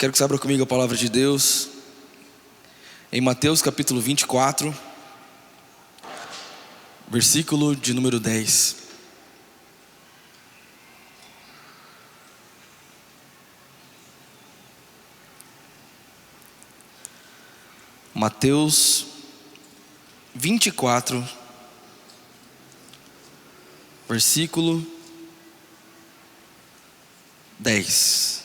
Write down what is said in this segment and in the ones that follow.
Quero que você abra comigo a palavra de Deus em Mateus capítulo 24, versículo de número 10. Mateus 24, versículo 10.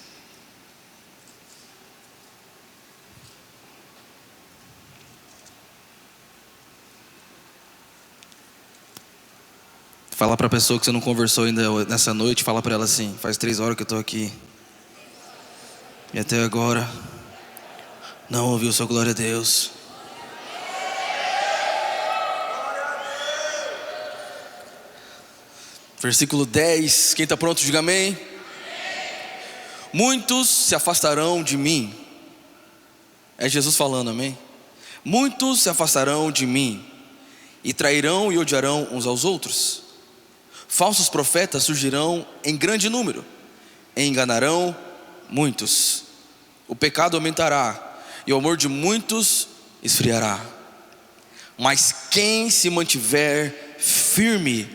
Fala para a pessoa que você não conversou ainda nessa noite, fala para ela assim: faz 3 horas que eu estou aqui e até agora não ouviu sua glória a Deus. Versículo 10, quem está pronto, diga amém. Muitos se afastarão de mim. É Jesus falando, amém? Muitos se afastarão de mim e trairão e odiarão uns aos outros. Falsos profetas surgirão em grande número e enganarão muitos. O pecado aumentará e o amor de muitos esfriará. Mas quem se mantiver firme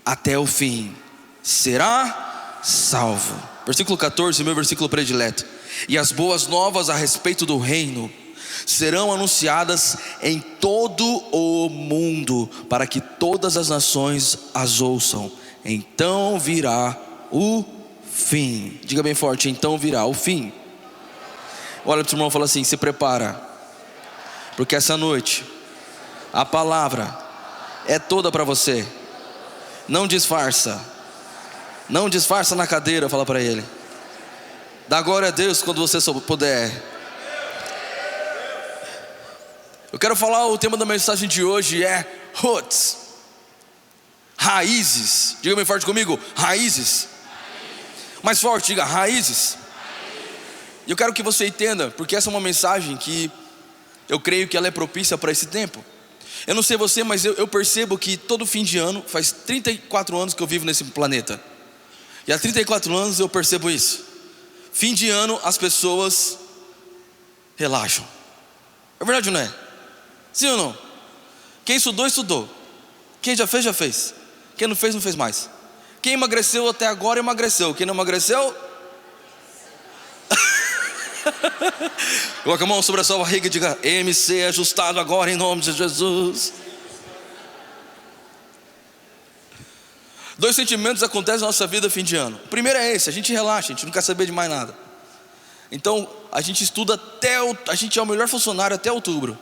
até o fim será salvo. Versículo 14, meu versículo predileto. E as boas novas a respeito do reino serão anunciadas em todo o mundo, para que todas as nações as ouçam. Então virá o fim. Diga bem forte: então virá o fim. Olha para o seu irmão e fala assim: se prepara, porque essa noite a palavra é toda para você. Não disfarça. Não disfarça na cadeira, fala para ele. Dá glória a Deus quando você puder. Eu quero falar, o tema da mensagem de hoje é roots, raízes. Diga bem forte comigo: raízes. Mais forte, diga raízes. E eu quero que você entenda, porque essa é uma mensagem que eu creio que ela é propícia para esse tempo. Eu não sei você, mas eu percebo que todo fim de ano, faz 34 anos que eu vivo nesse planeta, e há 34 anos eu percebo isso. Fim de ano as pessoas relaxam. É verdade ou não é? Sim ou não? Quem estudou, estudou. Quem já fez, já fez. Quem não fez, não fez mais. Quem emagreceu até agora, emagreceu. Quem não emagreceu, coloca a mão sobre a sua barriga e diga: MC ajustado agora em nome de Jesus. 2 sentimentos acontecem na nossa vida fim de ano. O primeiro é esse: a gente relaxa, a gente não quer saber de mais nada. Então a gente estuda a gente é o melhor funcionário até outubro.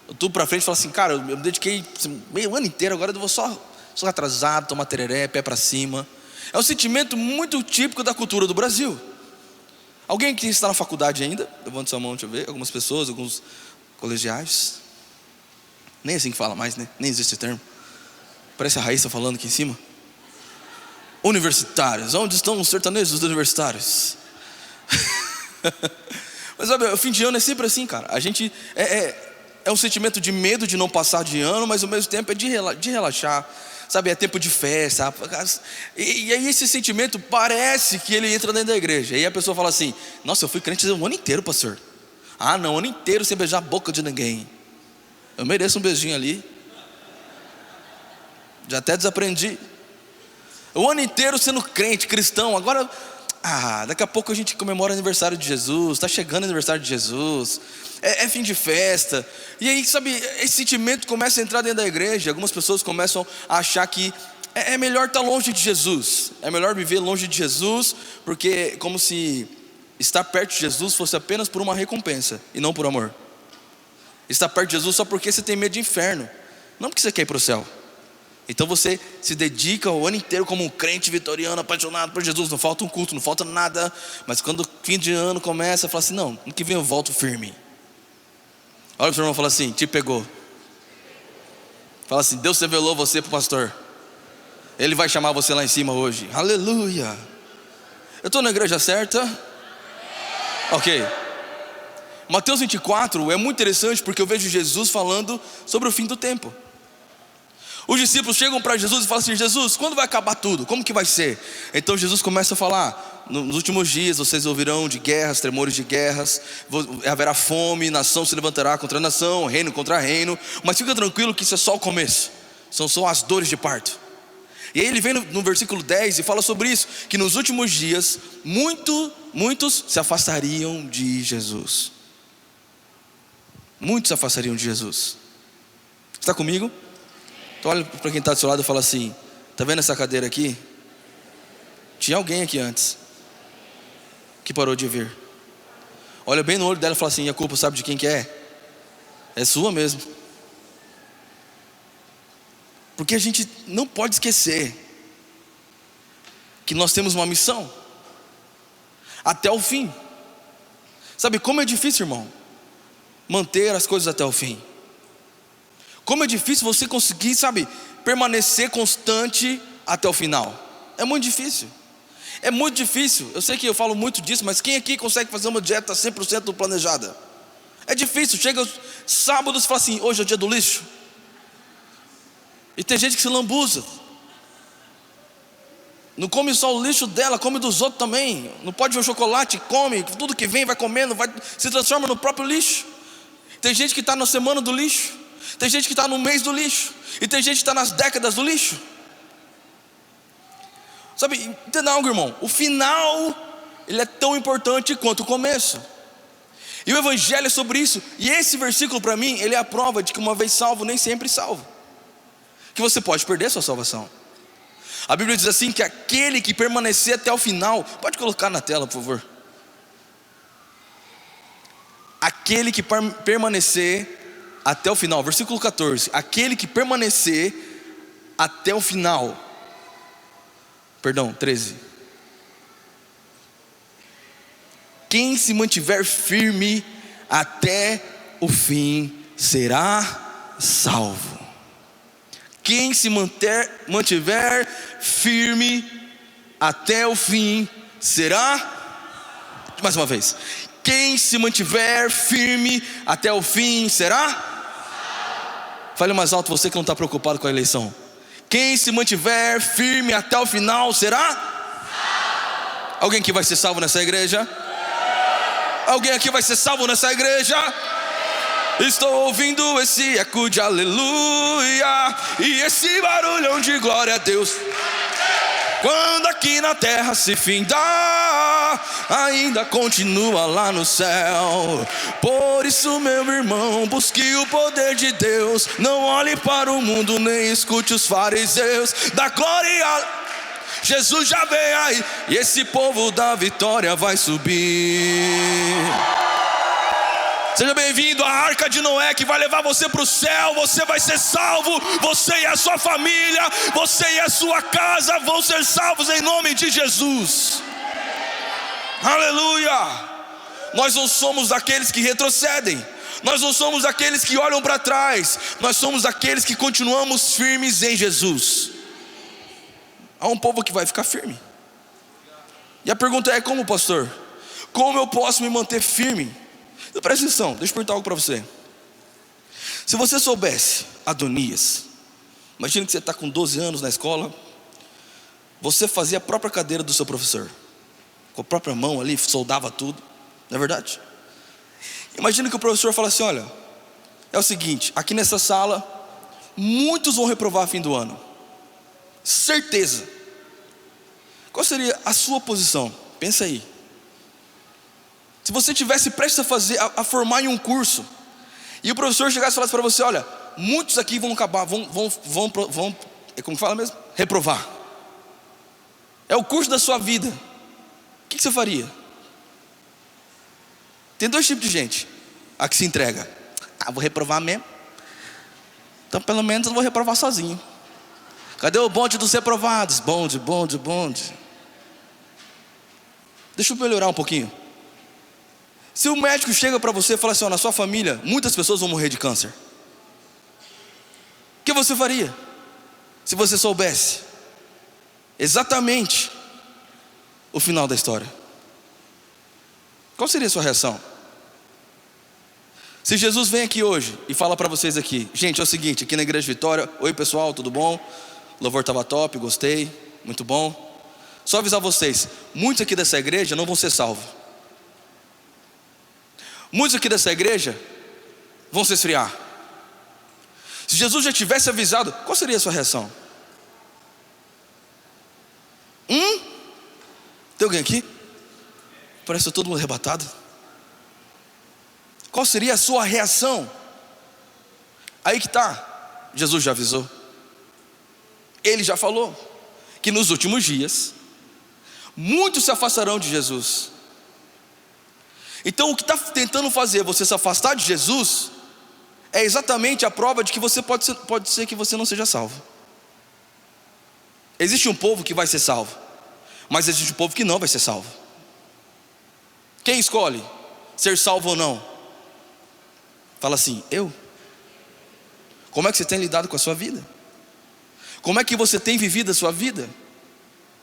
Outubro pra frente fala assim: cara, eu me dediquei meio ano inteiro, agora eu vou só atrasado, tomar tereré, pé pra cima. É um sentimento muito típico da cultura do Brasil. Alguém que está na faculdade ainda? Levanta sua mão, deixa eu ver. Algumas pessoas, alguns colegiais. Nem assim que fala mais, né? Nem existe esse termo. Parece a Raíssa falando aqui em cima. Universitários, onde estão os sertanejos dos universitários? Mas sabe, o fim de ano é sempre assim, cara. A gente é um sentimento de medo de não passar de ano, mas ao mesmo tempo é de relaxar. Sabe, é tempo de festa. E aí esse sentimento parece que ele entra dentro da igreja. E aí a pessoa fala assim: nossa, eu fui crente o ano inteiro, pastor. Ah não, o ano inteiro sem beijar a boca de ninguém. Eu mereço um beijinho ali. Já até desaprendi. O ano inteiro sendo crente, cristão. Agora, daqui a pouco a gente comemora o aniversário de Jesus. Está chegando o aniversário de Jesus. É fim de festa. E aí, sabe, esse sentimento começa a entrar dentro da igreja. Algumas pessoas começam a achar que é melhor estar longe de Jesus. É melhor viver longe de Jesus, porque como se estar perto de Jesus fosse apenas por uma recompensa e não por amor. Estar perto de Jesus só porque você tem medo de inferno, não porque você quer ir para o céu. Então você se dedica o ano inteiro como um crente vitoriano, apaixonado por Jesus. Não falta um culto, não falta nada. Mas quando o fim de ano começa, fala assim: não, ano que vem eu volto firme. Olha para o seu irmão e fala assim: te pegou. Fala assim: Deus revelou você para o pastor. Ele vai chamar você lá em cima hoje. Aleluia. Eu estou na igreja certa? Ok. Mateus 24 é muito interessante, porque eu vejo Jesus falando sobre o fim do tempo. Os discípulos chegam para Jesus e falam assim: Jesus, quando vai acabar tudo? Como que vai ser? Então Jesus começa a falar: nos últimos dias vocês ouvirão de guerras, tremores de guerras, haverá fome, nação se levantará contra nação, reino contra reino. Mas fica tranquilo que isso é só o começo, são só as dores de parto. E aí ele vem no versículo 10 e fala sobre isso, que nos últimos dias muitos se afastariam de Jesus. Muitos se afastariam de Jesus. Está comigo? Então olha para quem está do seu lado e fala assim: está vendo essa cadeira aqui? Tinha alguém aqui antes que parou de vir. Olha bem no olho dela e fala assim: e a culpa sabe de quem que é? É sua mesmo. Porque a gente não pode esquecer que nós temos uma missão até o fim. Sabe como é difícil, irmão, manter as coisas até o fim? Como é difícil você conseguir, sabe, permanecer constante até o final. É muito difícil. É muito difícil. Eu sei que eu falo muito disso, mas quem aqui consegue fazer uma dieta 100% planejada? É difícil. Chega os sábados e fala assim: hoje é o dia do lixo. E tem gente que se lambuza. Não come só o lixo dela, come dos outros também. Não pode ver o chocolate, come. Tudo que vem vai comendo, se transforma no próprio lixo. Tem gente que está na semana do lixo. Tem gente que está no mês do lixo. E tem gente que está nas décadas do lixo. Sabe, entenda algo, irmão. O final, ele é tão importante quanto o começo. E o evangelho é sobre isso. E esse versículo para mim, ele é a prova de que uma vez salvo, nem sempre salvo. Que você pode perder a sua salvação. A Bíblia diz assim, que aquele que permanecer até o final, pode colocar na tela, por favor. Aquele que permanecer até o final, versículo 14. Aquele que permanecer até o final. Perdão, 13. Quem se mantiver firme até o fim será salvo. Quem se mantiver firme até o fim será. Mais uma vez. Quem se mantiver firme até o fim será. Fale mais alto, você que não está preocupado com a eleição. Quem se mantiver firme até o final será. Alguém que vai ser salvo nessa igreja? Alguém aqui vai ser salvo nessa igreja? Estou ouvindo esse eco de aleluia e esse barulhão de glória a Deus. Quando aqui na terra se findar, ainda continua lá no céu. Por isso, meu irmão, busque o poder de Deus. Não olhe para o mundo, nem escute os fariseus. Da glória, Jesus já vem aí, e esse povo da vitória vai subir. Seja bem-vindo à Arca de Noé, que vai levar você para o céu. Você vai ser salvo, você e a sua família, você e a sua casa vão ser salvos em nome de Jesus. Aleluia. Nós não somos aqueles que retrocedem. Nós não somos aqueles que olham para trás. Nós somos aqueles que continuamos firmes em Jesus. Há um povo que vai ficar firme. E a pergunta é: como, pastor? Como eu posso me manter firme? Então, presta atenção, deixa eu perguntar algo para você. Se você soubesse Adonias, imagina que você está com 12 anos na escola, você fazia a própria cadeira do seu professor, com a própria mão ali, soldava tudo, não é verdade? Imagina que o professor fala assim: olha, é o seguinte, aqui nessa sala, muitos vão reprovar a fim do ano, certeza. Qual seria a sua posição? Pensa aí. Se você tivesse prestes a formar em um curso, e o professor chegasse e falasse para você: olha, muitos aqui vão acabar, vão como fala mesmo? Reprovar. É o curso da sua vida. O que você faria? Tem dois tipos de gente: a que se entrega. Vou reprovar mesmo. Então pelo menos eu não vou reprovar sozinho. Cadê o bonde dos reprovados? Bonde. Deixa eu melhorar um pouquinho. Se o médico chega para você e fala assim: ó, na sua família muitas pessoas vão morrer de câncer, o que você faria? Se você soubesse exatamente o final da história, qual seria a sua reação? Se Jesus vem aqui hoje e fala para vocês aqui: gente, é o seguinte, aqui na Igreja Vitória, oi pessoal, tudo bom? O louvor estava top, gostei, muito bom. Só avisar vocês, muitos aqui dessa igreja não vão ser salvos. Muitos aqui dessa igreja vão se esfriar. Se Jesus já tivesse avisado, qual seria a sua reação? Tem alguém aqui? Parece que todo mundo arrebatado. Qual seria a sua reação? Aí que está, Jesus já avisou. Ele já falou que nos últimos dias muitos se afastarão de Jesus. Então o que está tentando fazer você se afastar de Jesus é exatamente a prova de que você pode ser que você não seja salvo. Existe um povo que vai ser salvo, mas existe um povo que não vai ser salvo. Quem escolhe ser salvo ou não? Fala assim, eu? Como é que você tem lidado com a sua vida? Como é que você tem vivido a sua vida?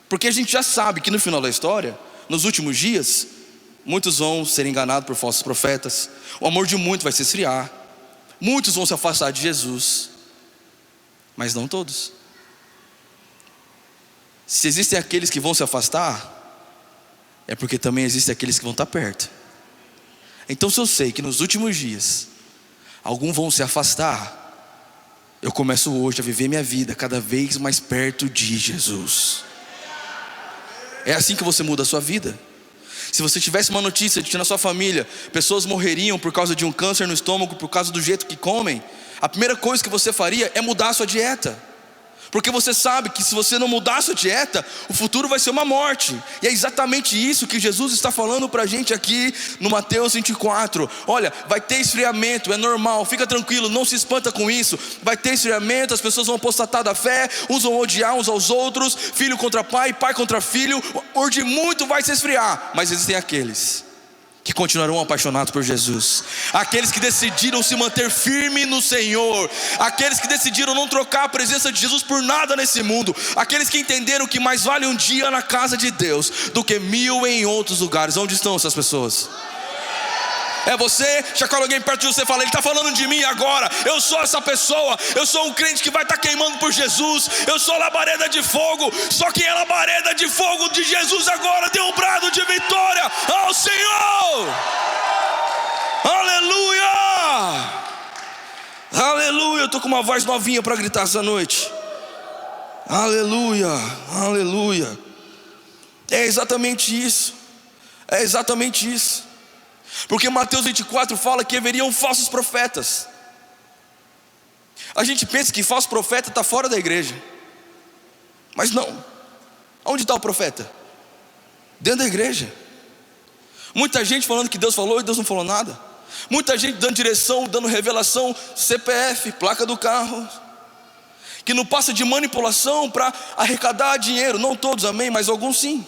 Porque a gente já sabe que no final da história, nos últimos dias, muitos vão ser enganados por falsos profetas. O amor de muitos vai se esfriar. Muitos vão se afastar de Jesus, mas não todos. Se existem aqueles que vão se afastar, é porque também existem aqueles que vão estar perto. Então se eu sei que nos últimos dias alguns vão se afastar, eu começo hoje a viver minha vida cada vez mais perto de Jesus. É assim que você muda a sua vida. Se você tivesse uma notícia de que na sua família pessoas morreriam por causa de um câncer no estômago, por causa do jeito que comem, a primeira coisa que você faria é mudar a sua dieta. Porque você sabe que se você não mudar a sua dieta, o futuro vai ser uma morte. E é exatamente isso que Jesus está falando para a gente aqui no Mateus 24. Olha, vai ter esfriamento, é normal, fica tranquilo, não se espanta com isso. Vai ter esfriamento, as pessoas vão apostatar da fé, uns vão odiar uns aos outros, filho contra pai, pai contra filho. O de muito vai se esfriar, mas existem aqueles que continuarão apaixonados por Jesus, aqueles que decidiram se manter firme no Senhor, aqueles que decidiram não trocar a presença de Jesus por nada nesse mundo, aqueles que entenderam que mais vale um dia na casa de Deus do que 1000 em outros lugares. Onde estão essas pessoas? É você? Chacoalha alguém perto de você e fala, ele está falando de mim agora. Eu sou essa pessoa, eu sou um crente que vai estar queimando por Jesus. Eu sou labareda de fogo. Só quem é labareda de fogo de Jesus agora dê um brado de vitória ao Senhor. Aleluia! Aleluia! Eu estou com uma voz novinha para gritar essa noite. Aleluia! Aleluia! É exatamente isso. É exatamente isso. Porque Mateus 24 fala que haveriam falsos profetas. A gente pensa que falso profeta está fora da igreja, mas não. Onde está o profeta? Dentro da igreja. Muita gente falando que Deus falou e Deus não falou nada. Muita gente dando direção, dando revelação, CPF, placa do carro, que não passa de manipulação para arrecadar dinheiro. Não todos, amém, mas alguns sim.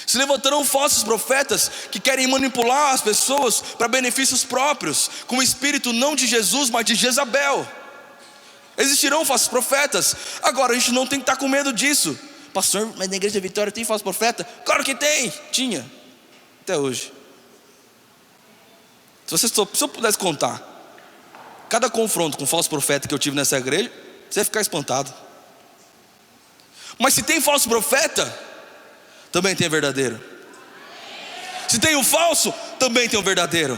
Se levantarão falsos profetas que querem manipular as pessoas para benefícios próprios, com o espírito não de Jesus, mas de Jezabel. Existirão falsos profetas. Agora a gente não tem que estar com medo disso. Pastor, mas na Igreja Vitória tem falso profeta? Claro que tem, tinha, até hoje. Se eu pudesse contar cada confronto com falso profeta que eu tive nessa igreja, você ia ficar espantado. Mas se tem falso profeta, também tem verdadeiro. Se tem o falso, também tem o verdadeiro.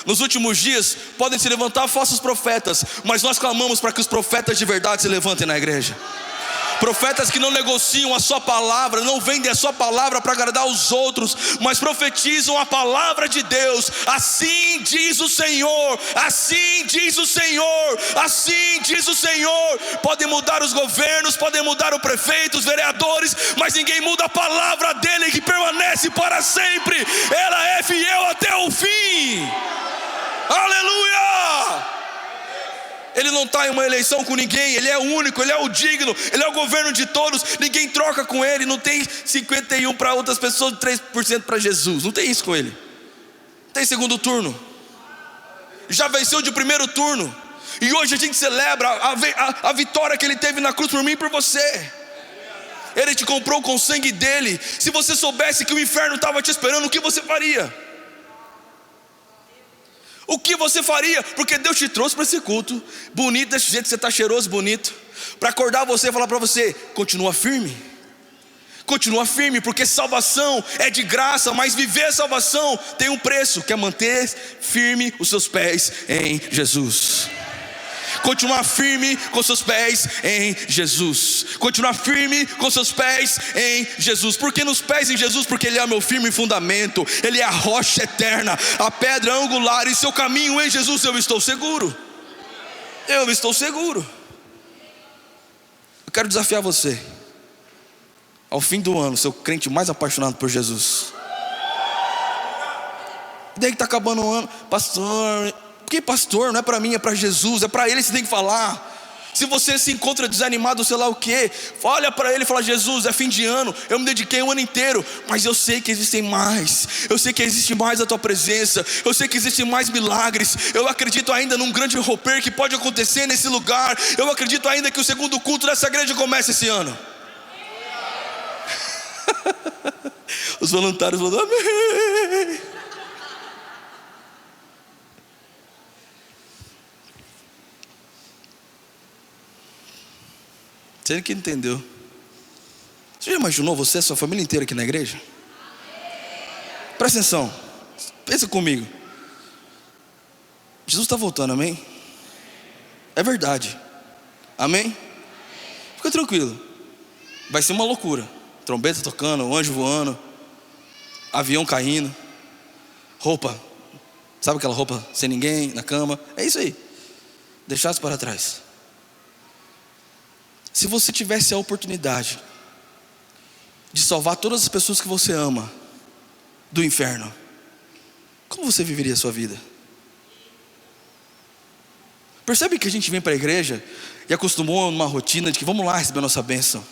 Nos últimos dias podem se levantar falsos profetas, mas nós clamamos para que os profetas de verdade se levantem na igreja. Profetas que não negociam a sua palavra, não vendem a sua palavra para agradar os outros, mas profetizam a palavra de Deus. Assim diz o Senhor, assim diz o Senhor, assim diz o Senhor. Podem mudar os governos, podem mudar o prefeito, os vereadores, mas ninguém muda a palavra dele que permanece para sempre. Ela é fiel até o fim. Aleluia! Ele não está em uma eleição com ninguém, ele é o único, ele é o digno, ele é o governo de todos, ninguém troca com ele, não tem 51 para outras pessoas, 3% para Jesus, não tem isso com ele. Não tem segundo turno, já venceu de primeiro turno, e hoje a gente celebra a vitória que ele teve na cruz por mim e por você. Ele te comprou com o sangue dele. Se você soubesse que o inferno estava te esperando, o que você faria? O que você faria? Porque Deus te trouxe para esse culto bonito, desse jeito que você está cheiroso, bonito, para acordar você e falar para você: continua firme. Continua firme, porque salvação é de graça, mas viver a salvação tem um preço, que é manter firme os seus pés em Jesus. Continuar firme com seus pés em Jesus. Continuar firme com seus pés em Jesus. Por que nos pés em Jesus? Porque Ele é o meu firme fundamento, Ele é a rocha eterna, a pedra angular. E seu caminho em Jesus eu estou seguro. Eu estou seguro. Eu quero desafiar você, ao fim do ano, ser o crente mais apaixonado por Jesus. E daí que está acabando o ano: pastor, que pastor? Não é para mim, é para Jesus, é para Ele que você tem que falar. Se você se encontra desanimado, sei lá o que, olha para Ele e fala: Jesus, é fim de ano, eu me dediquei um ano inteiro, mas eu sei que existem mais, eu sei que existe mais a Tua presença, eu sei que existem mais milagres, eu acredito ainda num grande romper que pode acontecer nesse lugar, eu acredito ainda que o segundo culto dessa igreja comece esse ano. Os voluntários falam: amém. Você que entendeu. Você já imaginou você e sua família inteira aqui na igreja? Presta atenção, pensa comigo. Jesus está voltando, amém? É verdade, amém? Fica tranquilo, vai ser uma loucura. Trombeta tocando, anjo voando, avião caindo, roupa, sabe aquela roupa sem ninguém na cama? É isso aí, deixasse para trás. Se você tivesse a oportunidade de salvar todas as pessoas que você ama do inferno, como você viveria a sua vida? Percebe que a gente vem para a igreja e acostumou a uma rotina de que vamos lá receber a nossa bênção,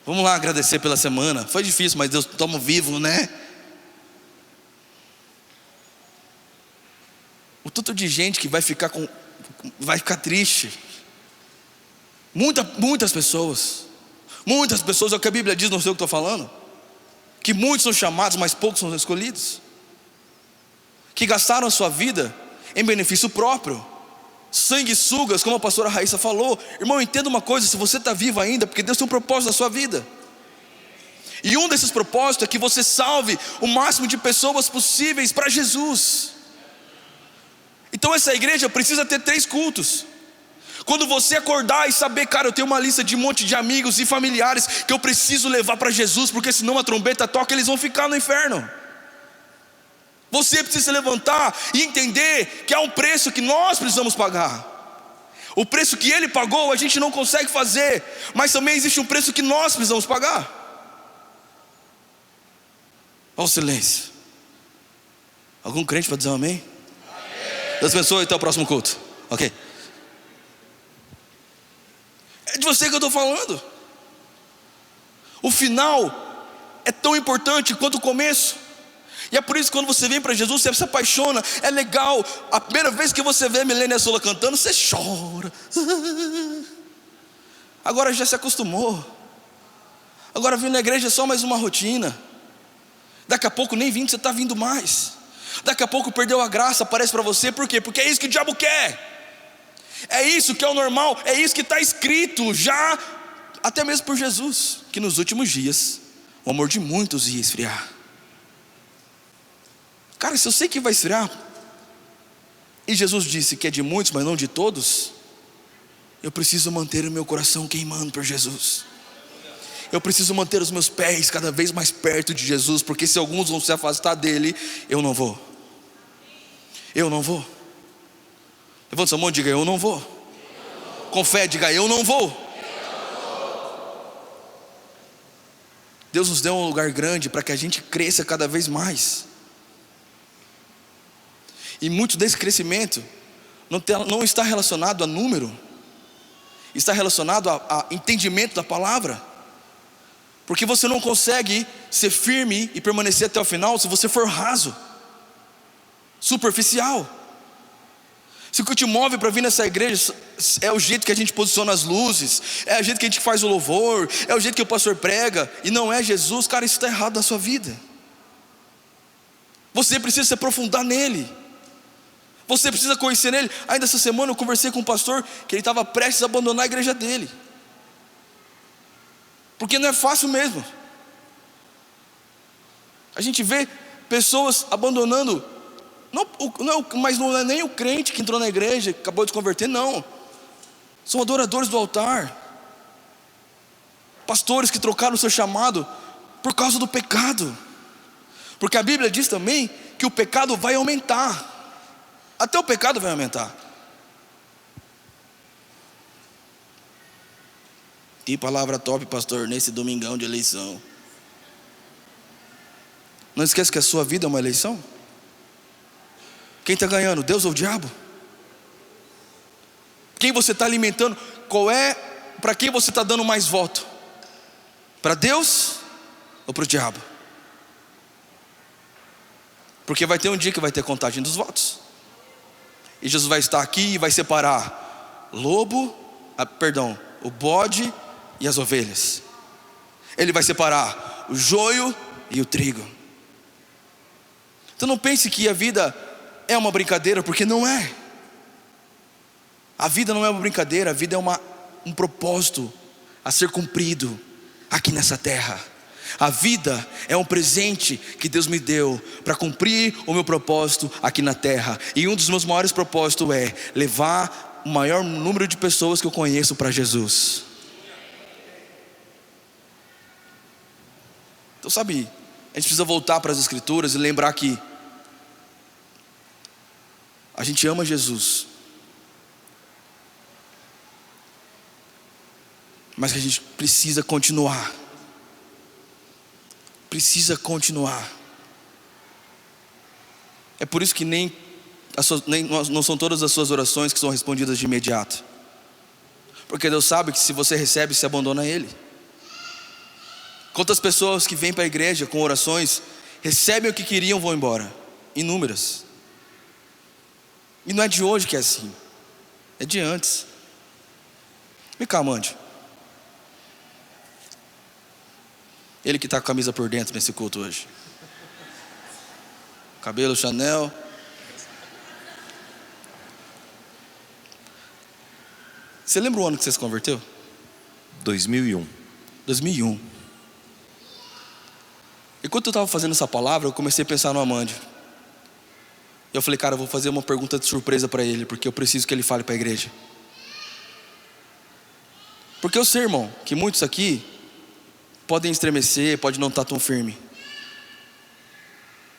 vamos lá agradecer pela semana, foi difícil, mas Deus, estamos vivos, né? O tanto de gente que vai ficar triste. Muitas pessoas, é o que a Bíblia diz, não sei o que estou falando, que muitos são chamados, mas poucos são escolhidos, que gastaram a sua vida em benefício próprio, sanguessugas, como a pastora Raíssa falou. Irmão, entenda uma coisa: se você está vivo ainda, porque Deus tem um propósito na sua vida, e um desses propósitos é que você salve o máximo de pessoas possíveis para Jesus. Então essa igreja precisa ter 3 cultos. Quando você acordar e saber: cara, eu tenho uma lista de um monte de amigos e familiares que eu preciso levar para Jesus, porque senão a trombeta toca, eles vão ficar no inferno. Você precisa se levantar e entender que há um preço que nós precisamos pagar. O preço que Ele pagou a gente não consegue fazer, mas também existe um preço que nós precisamos pagar. Olha o silêncio. Algum crente para dizer um amém? Amém. Deus abençoe, até o próximo culto. Ok. É de você que eu estou falando. O final é tão importante quanto o começo. E é por isso que quando você vem para Jesus, você se apaixona, é legal. A primeira vez que você vê a Milênia Sola cantando, você chora. Agora já se acostumou. Agora vir na igreja é só mais uma rotina. Daqui a pouco nem vindo, você está vindo mais. Daqui a pouco perdeu a graça, aparece para você. Por quê? Porque é isso que o diabo quer. É isso que é o normal, é isso que está escrito já, até mesmo por Jesus, que nos últimos dias o amor de muitos ia esfriar. Cara, se eu sei que vai esfriar, e Jesus disse que é de muitos, mas não de todos, eu preciso manter o meu coração queimando por Jesus. Eu preciso manter os meus pés cada vez mais perto de Jesus, porque se alguns vão se afastar dele, eu não vou. Eu não vou. Levanta sua mão e diga: eu não vou. Com fé, diga: eu não vou. Deus nos deu um lugar grande para que a gente cresça cada vez mais. E muito desse crescimento não está relacionado a número, está relacionado a entendimento da palavra. Porque você não consegue ser firme e permanecer até o final se você for raso, superficial. Se o que te move para vir nessa igreja é o jeito que a gente posiciona as luzes, é o jeito que a gente faz o louvor, é o jeito que o pastor prega, e não é Jesus, cara, isso está errado na sua vida. Você precisa se aprofundar nele. Você precisa conhecer Ele. Ainda essa semana eu conversei com um pastor que ele estava prestes a abandonar a igreja dele, porque não é fácil mesmo. A gente vê pessoas abandonando, mas não é nem o crente que entrou na igreja, acabou de se converter, não. São adoradores do altar, pastores que trocaram o seu chamado por causa do pecado. Porque a Bíblia diz também que o pecado vai aumentar. Até o pecado vai aumentar. Que palavra top, pastor, nesse domingão de eleição. Não esqueça que a sua vida é uma eleição. Quem está ganhando, Deus ou o diabo? Quem você está alimentando? Para quem você está dando mais voto? Para Deus ou para o diabo? Porque vai ter um dia que vai ter contagem dos votos, e Jesus vai estar aqui e vai separar o bode e as ovelhas. Ele vai separar o joio e o trigo. Então não pense que a vida é uma brincadeira, porque não é. A vida não é uma brincadeira, a vida é um propósito a ser cumprido aqui nessa terra. A vida é um presente que Deus me deu para cumprir o meu propósito aqui na terra. E um dos meus maiores propósitos é levar o maior número de pessoas que eu conheço para Jesus. Então sabe, a gente precisa voltar para as Escrituras e lembrar que a gente ama Jesus, mas que a gente precisa continuar. É por isso que não são todas as suas orações que são respondidas de imediato, porque Deus sabe que se você recebe, se abandona a Ele. Quantas pessoas que vêm para a igreja com orações, recebem o que queriam, vão embora? Inúmeras. E não é de hoje que é assim, é de antes. Vem cá, Amande. Ele que está com a camisa por dentro nesse culto hoje. Cabelo Chanel. Você lembra o ano que você se converteu? 2001. 2001. Enquanto eu estava fazendo essa palavra, eu comecei a pensar no Amande. Eu falei, cara, eu vou fazer uma pergunta de surpresa para ele, porque eu preciso que ele fale para a igreja. Porque eu sei, irmão, que muitos aqui podem estremecer, pode não estar tão firme,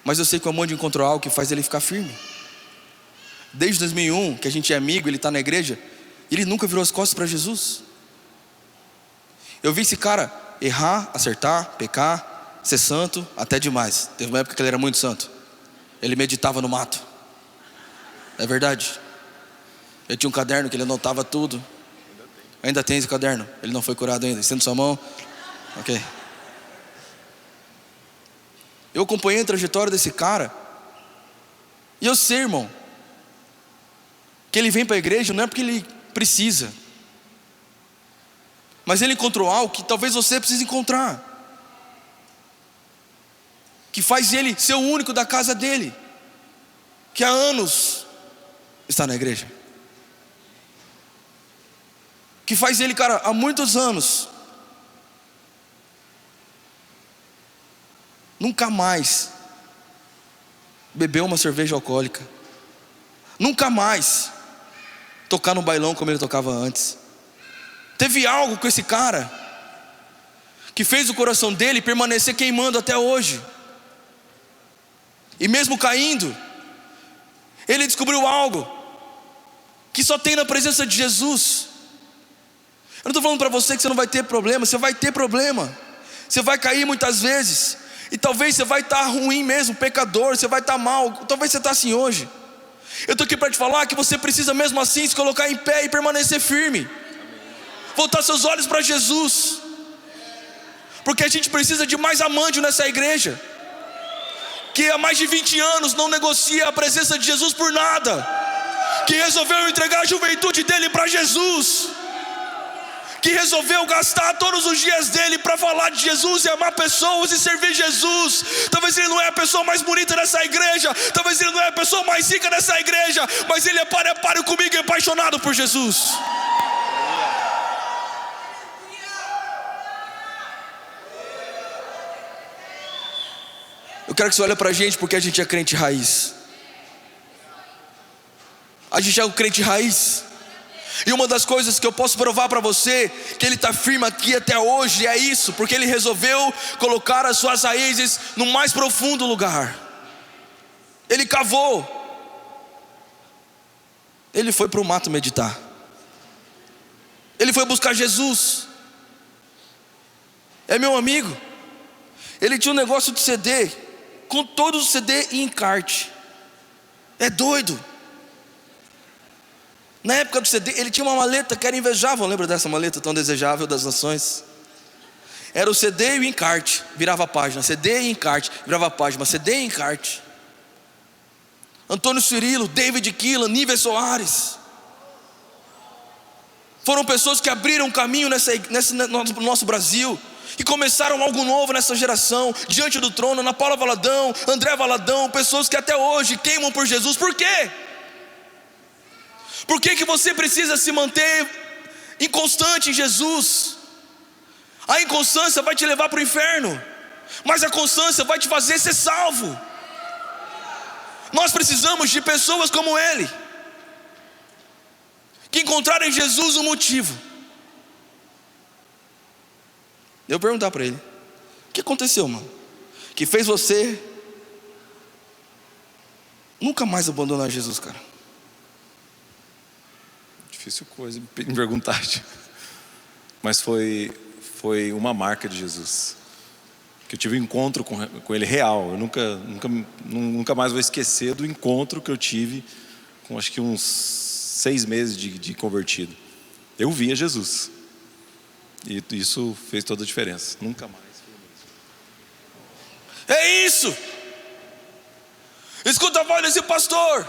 mas eu sei que o Amande encontrou algo que faz ele ficar firme. Desde 2001, que a gente é amigo, ele está na igreja, ele nunca virou as costas para Jesus. Eu vi esse cara errar, acertar, pecar, ser santo, até demais. Teve uma época que ele era muito santo. Ele meditava no mato. É verdade. Eu tinha um caderno que ele anotava tudo. Ainda tem esse caderno. Ele não foi curado ainda. Estende sua mão. Ok. Eu acompanhei a trajetória desse cara, e eu sei, irmão, que ele vem para a igreja não é porque ele precisa, mas ele encontrou algo que talvez você precise encontrar, que faz ele ser o único da casa dele, que há anos está na igreja, que faz ele, cara, há muitos anos nunca mais bebeu uma cerveja alcoólica, nunca mais tocar no bailão como ele tocava antes. Teve algo com esse cara que fez o coração dele permanecer queimando até hoje. E mesmo caindo, ele descobriu algo que só tem na presença de Jesus. Eu não estou falando para você que você não vai ter problema. Você vai ter problema, você vai cair muitas vezes, e talvez você vai estar ruim mesmo, pecador, você vai estar mal, talvez você está assim hoje. Eu estou aqui para te falar que você precisa mesmo assim se colocar em pé e permanecer firme. Voltar seus olhos para Jesus, porque a gente precisa de mais Amândio nessa igreja, que há mais de 20 anos não negocia a presença de Jesus por nada, que resolveu entregar a juventude dele para Jesus, que resolveu gastar todos os dias dele para falar de Jesus e amar pessoas e servir Jesus. Talvez ele não é a pessoa mais bonita dessa igreja, talvez ele não é a pessoa mais rica dessa igreja, mas ele é páreo comigo e apaixonado por Jesus. Eu quero que você olhe para a gente, porque a gente é crente raiz. A gente é um crente raiz. E uma das coisas que eu posso provar para você, que ele está firme aqui até hoje, é isso, porque ele resolveu colocar as suas raízes no mais profundo lugar. Ele cavou. Ele foi para o mato meditar. Ele foi buscar Jesus. É meu amigo. Ele tinha um negócio de CD, com todos os CD e encarte. É doido. Na época do CD, ele tinha uma maleta que era invejável. Lembra dessa maleta tão desejável das nações? Era o CD e o encarte, virava a página. CD e encarte, virava a página. CD e encarte. Antônio Cirilo, David Keelan, Nível Soares. Foram pessoas que abriram caminho no nosso Brasil, e começaram algo novo nessa geração. Diante do Trono, Ana Paula Valadão, André Valadão, pessoas que até hoje queimam por Jesus. Por quê? Por que você precisa se manter inconstante em Jesus? A inconstância vai te levar para o inferno, mas a constância vai te fazer ser salvo. Nós precisamos de pessoas como ele, que encontraram em Jesus um motivo. Eu vou perguntar para ele: o que aconteceu, mano, que fez você nunca mais abandonar Jesus, cara? Difícil coisa me perguntar. Mas foi uma marca de Jesus, que eu tive um encontro com ele real. Eu nunca mais vou esquecer do encontro que eu tive com acho que uns 6 meses de convertido. Eu via Jesus, e isso fez toda a diferença. Nunca mais foi o mesmo. É isso. Escuta a voz desse pastor.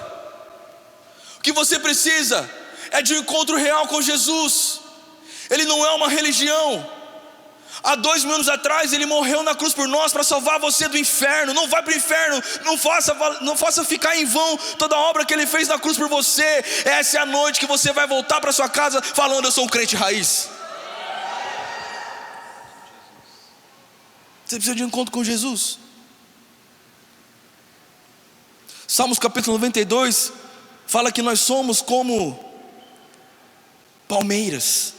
O que você precisa é de um encontro real com Jesus. Ele não é uma religião. Há 2.000 anos atrás ele morreu na cruz por nós, para salvar você do inferno. Não vai para o inferno, não faça ficar em vão toda a obra que ele fez na cruz por você. Essa é a noite que você vai voltar para sua casa falando: eu sou um crente raiz. Você precisa de um encontro com Jesus. Salmos capítulo 92 fala que nós somos como palmeiras.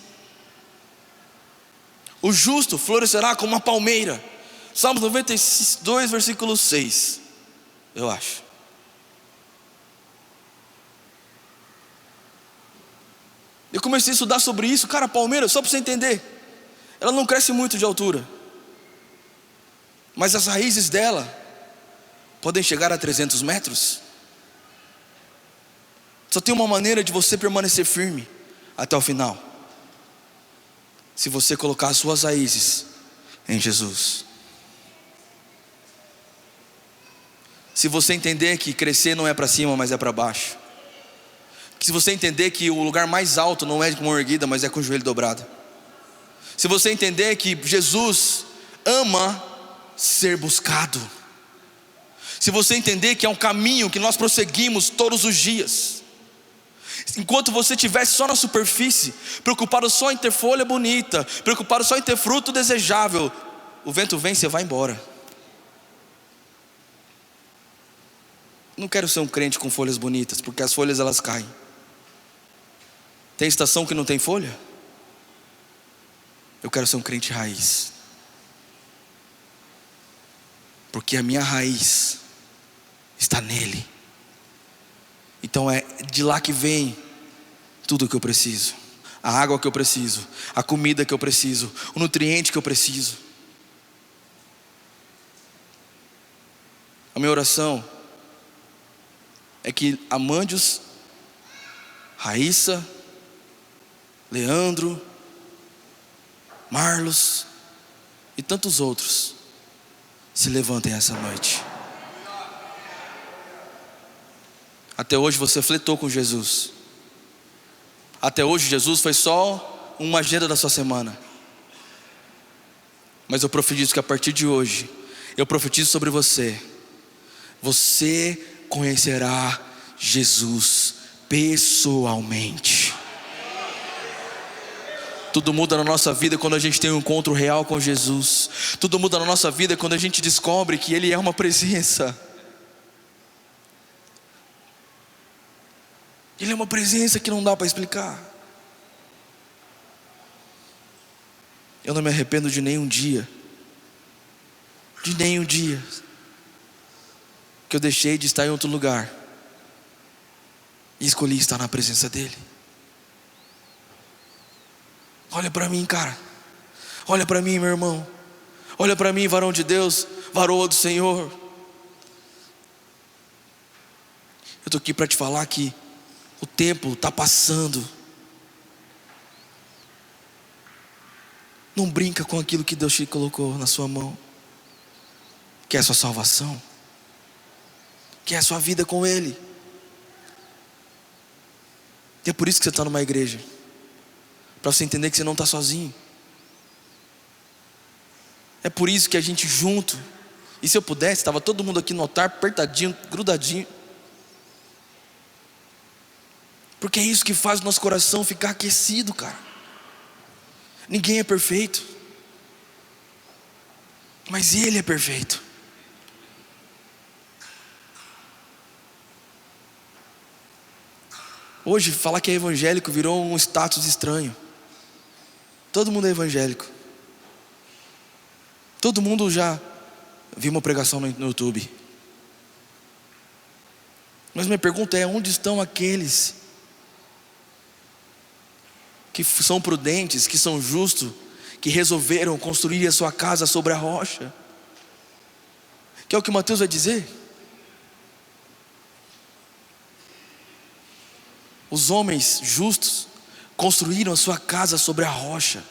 O justo florescerá como uma palmeira. Salmos 92, versículo 6, eu acho. Eu comecei a estudar sobre isso. Cara, a palmeira, só para você entender, ela não cresce muito de altura, mas as raízes dela podem chegar a 300 metros. Só tem uma maneira de você permanecer firme até o final: se você colocar as suas raízes em Jesus. Se você entender que crescer não é para cima, mas é para baixo. Se você entender que o lugar mais alto não é com mão erguida, mas é com o joelho dobrado. Se você entender que Jesus ama ser buscado. Se você entender que é um caminho que nós prosseguimos todos os dias. Enquanto você estivesse só na superfície, preocupado só em ter folha bonita, preocupado só em ter fruto desejável, o vento vem e você vai embora. Não quero ser um crente com folhas bonitas, porque as folhas elas caem. Tem estação que não tem folha? Eu quero ser um crente raiz, porque a minha raiz está nele. Então é de lá que vem tudo o que eu preciso. A água que eu preciso, a comida que eu preciso, o nutriente que eu preciso. A minha oração é que Amândios, Raíssa, Leandro, Marlos e tantos outros se levantem essa noite. Até hoje você flertou com Jesus. Até hoje Jesus foi só uma agenda da sua semana. Mas eu profetizo que a partir de hoje, eu profetizo sobre você. Você conhecerá Jesus pessoalmente. Tudo muda na nossa vida quando a gente tem um encontro real com Jesus. Tudo muda na nossa vida quando a gente descobre que Ele é uma presença. Ele é uma presença que não dá para explicar. Eu não me arrependo de nenhum dia. De nenhum dia que eu deixei de estar em outro lugar e escolhi estar na presença dEle. Olha para mim, cara. Olha para mim, meu irmão. Olha para mim, varão de Deus, varoa do Senhor. Eu estou aqui para te falar que o tempo está passando. Não brinca com aquilo que Deus te colocou na sua mão, que é a sua salvação, que é a sua vida com Ele. E é por isso que você está numa igreja, para você entender que você não está sozinho. É por isso que a gente junto, e se eu pudesse, estava todo mundo aqui no altar, apertadinho, grudadinho, porque é isso que faz o nosso coração ficar aquecido, cara. Ninguém é perfeito, mas Ele é perfeito. Hoje, falar que é evangélico virou um status estranho. Todo mundo é evangélico. Todo mundo já viu uma pregação no YouTube. Mas minha pergunta é: onde estão aqueles que são prudentes, que são justos, que resolveram construir a sua casa sobre a rocha? Que é o que Mateus vai dizer. Os homens justos construíram a sua casa sobre a rocha.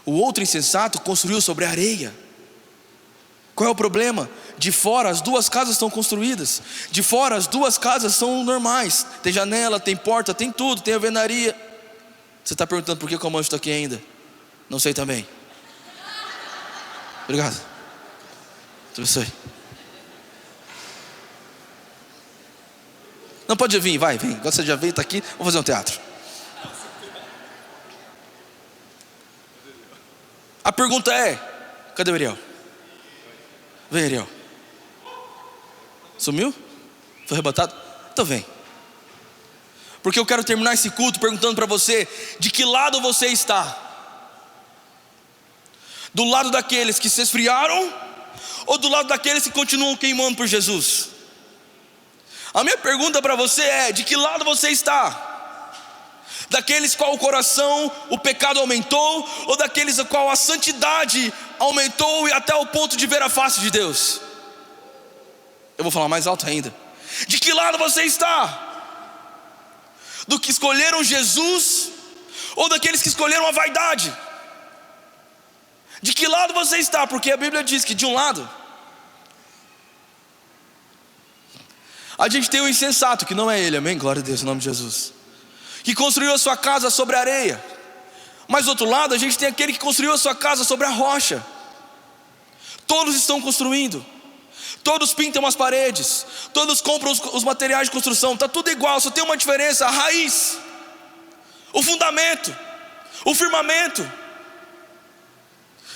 O outro insensato construiu sobre a areia. Qual é o problema? De fora as duas casas estão construídas. De fora as duas casas são normais. Tem janela, tem porta, tem tudo, tem alvenaria. Você está perguntando por que o Mancho está aqui ainda? Não sei também. Obrigado. Tudo isso aí. Não, pode vir, vai, vem. Agora você já veio, está aqui, vamos fazer um teatro. A pergunta é: cadê o Ariel? Vem, Ariel. Sumiu? Foi arrebatado? Então vem. Porque eu quero terminar esse culto perguntando para você: de que lado você está? Do lado daqueles que se esfriaram, ou do lado daqueles que continuam queimando por Jesus? A minha pergunta para você é: de que lado você está? Daqueles qual o coração, o pecado aumentou, ou daqueles a qual a santidade aumentou e até o ponto de ver a face de Deus? Eu vou falar mais alto ainda. De que lado você está? Do que escolheram Jesus, ou daqueles que escolheram a vaidade? De que lado você está? Porque a Bíblia diz que de um lado a gente tem o insensato, que não é ele, amém? Glória a Deus, em nome de Jesus, que construiu a sua casa sobre a areia. Mas do outro lado a gente tem aquele que construiu a sua casa sobre a rocha. Todos estão construindo, todos pintam as paredes, todos compram os materiais de construção. Está tudo igual, só tem uma diferença: a raiz, o fundamento, o firmamento.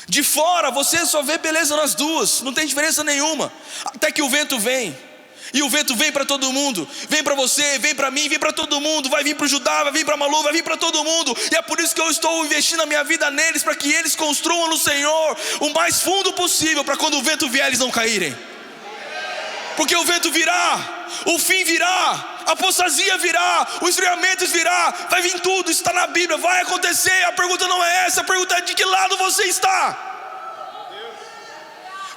De fora você só vê beleza nas duas, não tem diferença nenhuma, até que o vento vem. E o vento vem para todo mundo, vem para você, vem para mim, vem para todo mundo. Vai vir para o Judá, vai vir para Malu, vai vir para todo mundo. E é por isso que eu estou investindo a minha vida neles, para que eles construam no Senhor o mais fundo possível, para quando o vento vier eles não caírem. Porque o vento virá, o fim virá, a apostasia virá, o esfriamento virá, vai vir tudo, isso está na Bíblia, vai acontecer. A pergunta não é essa, a pergunta é: de que lado você está?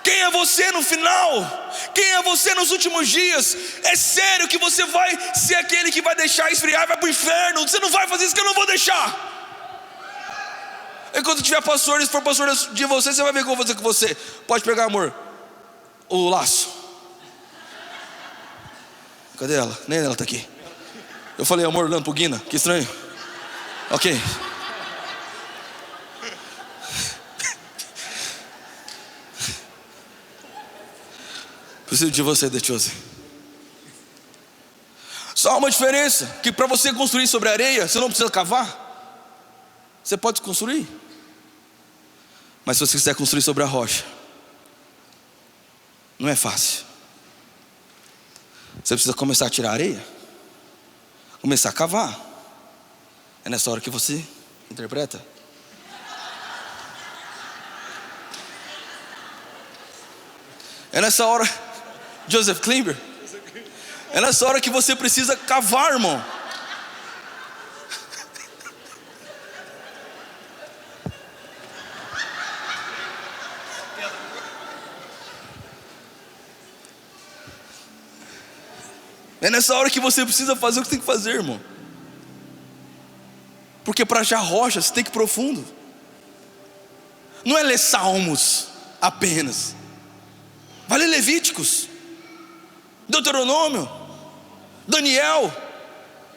Quem é você no final? Quem é você nos últimos dias? É sério que você vai ser aquele que vai deixar esfriar e vai para o inferno? Você não vai fazer isso, que eu não vou deixar. Enquanto tiver pastor, se for pastor de você, você vai ver o que eu vou fazer com você. Pode pegar, amor, o laço. Cadê ela? Nem ela está aqui. Eu falei amor olhando pro Guina, que estranho. Ok. preciso de você, The Chosen. Só uma diferença, que para você construir sobre a areia, você não precisa cavar. Você pode construir. Mas se você quiser construir sobre a rocha, não é fácil. Você precisa começar a tirar areia, começar a cavar. É nessa hora que você interpreta. É nessa hora, Joseph Klimber, é nessa hora que você precisa cavar, irmão. É nessa hora que você precisa fazer o que tem que fazer, irmão. Porque para achar rocha, você tem que ir profundo. Não é ler Salmos apenas. Vai ler Levíticos, Deuteronômio, Daniel,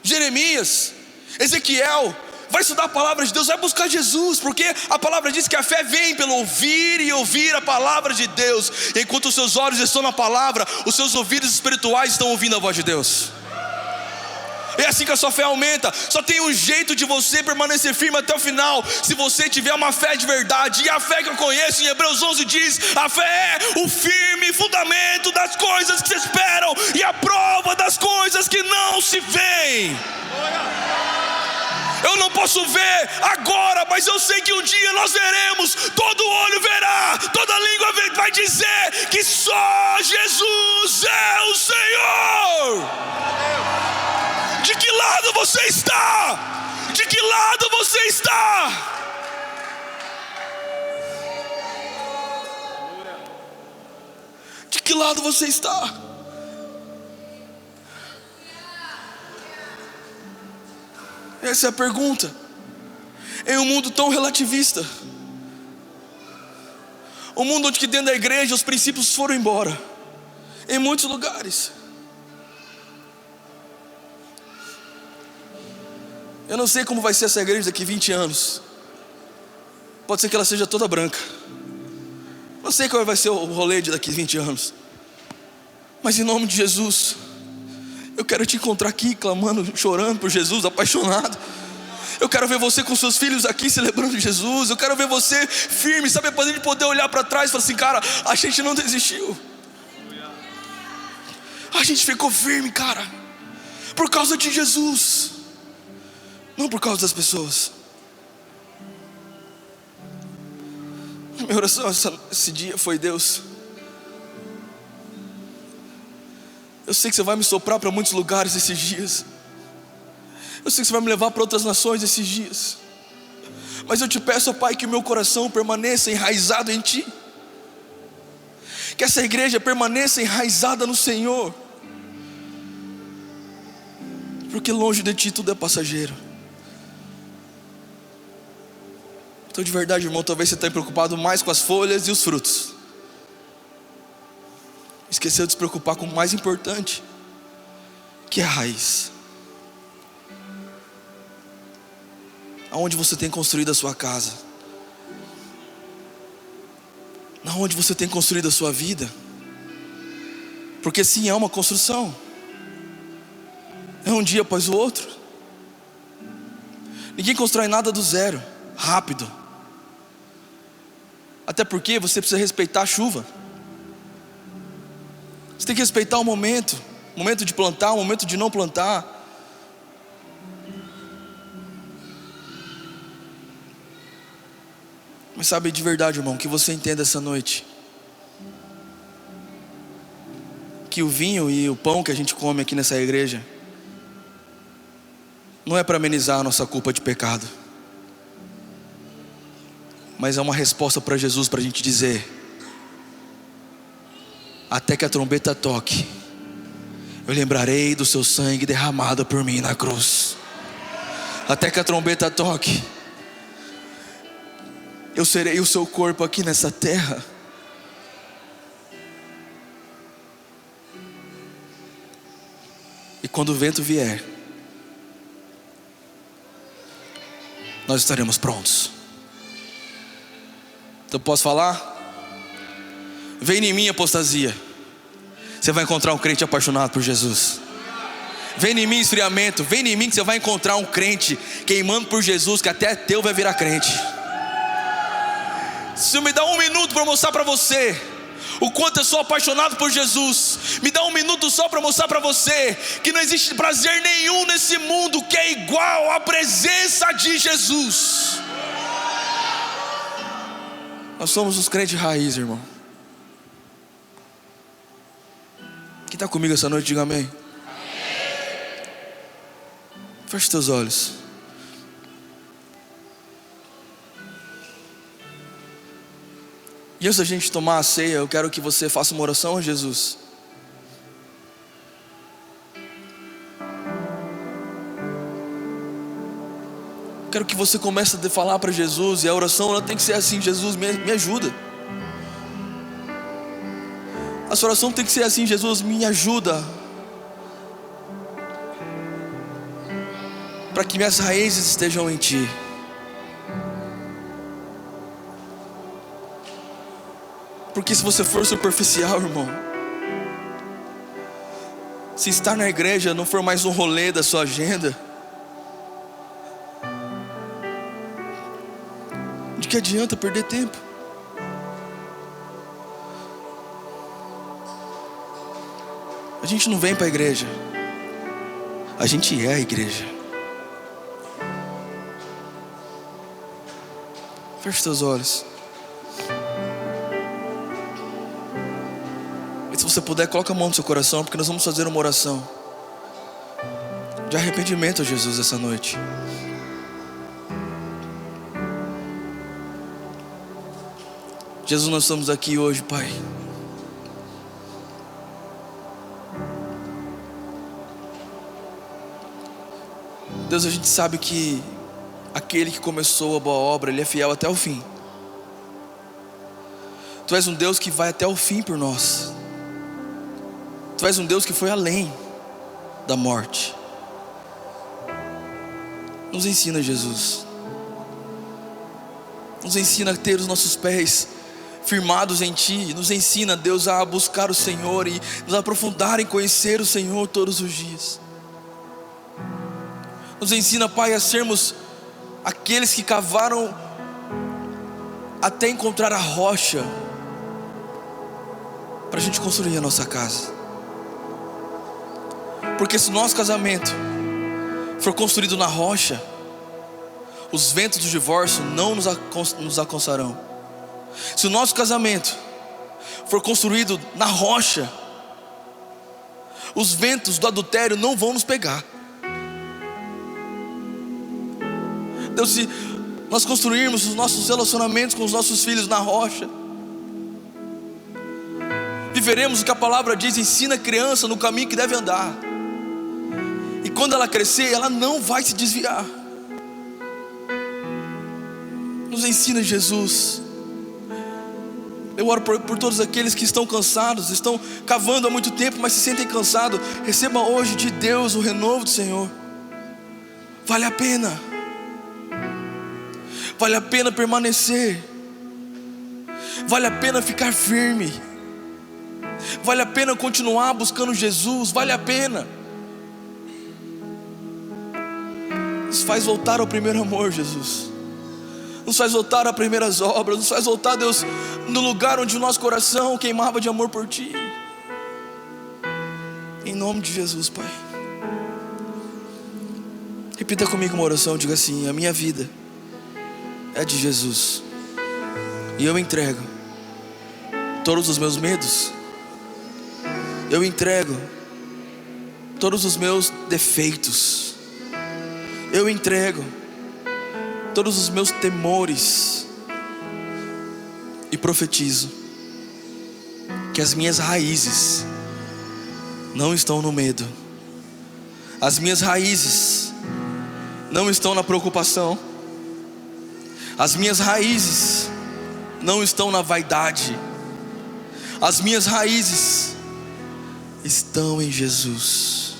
Jeremias, Ezequiel. Vai estudar a palavra de Deus, vai buscar Jesus, porque a palavra diz que a fé vem pelo ouvir e ouvir a palavra de Deus. Enquanto os seus olhos estão na palavra, os seus ouvidos espirituais estão ouvindo a voz de Deus. É assim que a sua fé aumenta. Só tem um jeito de você permanecer firme até o final, se você tiver uma fé de verdade. E a fé que eu conheço em Hebreus 11 diz: a fé é o firme fundamento das coisas que se esperam e a prova das coisas que não se veem. Eu não posso ver agora, mas eu sei que um dia nós veremos. Todo olho verá, toda língua vai dizer que só Jesus é o Senhor. De que lado você está? De que lado você está? De que lado você está? Essa é a pergunta. Em um mundo tão relativista, um mundo onde que dentro da igreja os princípios foram embora, em muitos lugares. Eu não sei como vai ser essa igreja daqui 20 anos. Pode ser que ela seja toda branca. Não sei qual vai ser o rolê de daqui 20 anos. Mas em nome de Jesus, eu quero te encontrar aqui clamando, chorando por Jesus, apaixonado. Eu quero ver você com seus filhos aqui celebrando Jesus. Eu quero ver você firme, sabe, para a gente poder olhar para trás e falar assim: cara, a gente não desistiu. A gente ficou firme, cara, por causa de Jesus, não por causa das pessoas. Minha oração esse dia foi: Deus, eu sei que você vai me soprar para muitos lugares esses dias. Eu sei que você vai me levar para outras nações esses dias. Mas eu te peço, ó Pai, que o meu coração permaneça enraizado em Ti. Que essa igreja permaneça enraizada no Senhor. Porque longe de Ti tudo é passageiro. Então de verdade, irmão, talvez você esteja preocupado mais com as folhas e os frutos. Esqueceu de se preocupar com o mais importante, que é a raiz. Aonde você tem construído a sua casa? Aonde você tem construído a sua vida? Porque sim, é uma construção. É um dia após o outro. Ninguém constrói nada do zero, rápido. Até porque você precisa respeitar a chuva. Você tem que respeitar o momento de plantar, o momento de não plantar. Mas sabe, de verdade, irmão, que você entenda essa noite que o vinho e o pão que a gente come aqui nessa igreja não é para amenizar a nossa culpa de pecado, mas é uma resposta para Jesus, para a gente dizer: até que a trombeta toque, eu lembrarei do seu sangue derramado por mim na cruz. Até que a trombeta toque, eu serei o seu corpo aqui nessa terra. E quando o vento vier, nós estaremos prontos. Então posso falar? Vem em mim apostasia. você vai encontrar um crente apaixonado por Jesus. Vem em mim esfriamento, vem em mim que você vai encontrar um crente queimando por Jesus, que até teu vai virar crente. Se me dá um minuto para mostrar para você o quanto eu sou apaixonado por Jesus, me dá um minuto só para mostrar para você que não existe prazer nenhum nesse mundo que é igual à presença de Jesus. Nós somos os crentes raiz, irmão. Quem está comigo essa noite, diga amém. Feche teus olhos. E antes da gente tomar a ceia, eu quero que você faça uma oração a Jesus. Quero que você comece a falar para Jesus. E a oração ela tem que ser assim: Jesus, me ajuda. A sua oração tem que ser assim: Jesus, me ajuda, para que minhas raízes estejam em Ti. Porque se você for superficial, irmão, se estar na igreja não for mais um rolê da sua agenda, de que adianta perder tempo? A gente não vem para a igreja, a gente é a igreja. Feche seus olhos. E se você puder, coloca a mão no seu coração, porque nós vamos fazer uma oração de arrependimento a Jesus essa noite. Jesus, nós estamos aqui hoje, Pai. Deus, a gente sabe que aquele que começou a boa obra, Ele é fiel até o fim. Tu és um Deus que vai até o fim por nós. Tu és um Deus que foi além da morte. Nos ensina, Jesus. Nos ensina a ter os nossos pés firmados em Ti. Nos ensina, Deus, a buscar o Senhor e nos aprofundar em conhecer o Senhor todos os dias. Nos ensina, Pai, a sermos aqueles que cavaram até encontrar a rocha para a gente construir a nossa casa. Porque se o nosso casamento for construído na rocha, os ventos do divórcio não nos alcançarão. Se o nosso casamento for construído na rocha, os ventos do adultério não vão nos pegar. Deus, se nós construirmos os nossos relacionamentos com os nossos filhos na rocha, viveremos o que a palavra diz: ensina a criança no caminho que deve andar, e quando ela crescer, ela não vai se desviar. Nos ensina, Jesus. Eu oro por todos aqueles que estão cansados, estão cavando há muito tempo, mas se sentem cansados. Receba hoje de Deus o renovo do Senhor. Vale a pena. Vale a pena permanecer. Vale a pena ficar firme. Vale a pena continuar buscando Jesus. Vale a pena. Nos faz voltar ao primeiro amor, Jesus. Nos faz voltar às primeiras obras. Nos faz voltar, Deus, no lugar onde o nosso coração queimava de amor por Ti. Em nome de Jesus, Pai. Repita comigo uma oração. Diga assim: a minha vida é de Jesus, e eu entrego todos os meus medos, eu entrego todos os meus defeitos, eu entrego todos os meus temores, e profetizo que as minhas raízes não estão no medo, as minhas raízes não estão na preocupação, as minhas raízes não estão na vaidade, as minhas raízes estão em Jesus.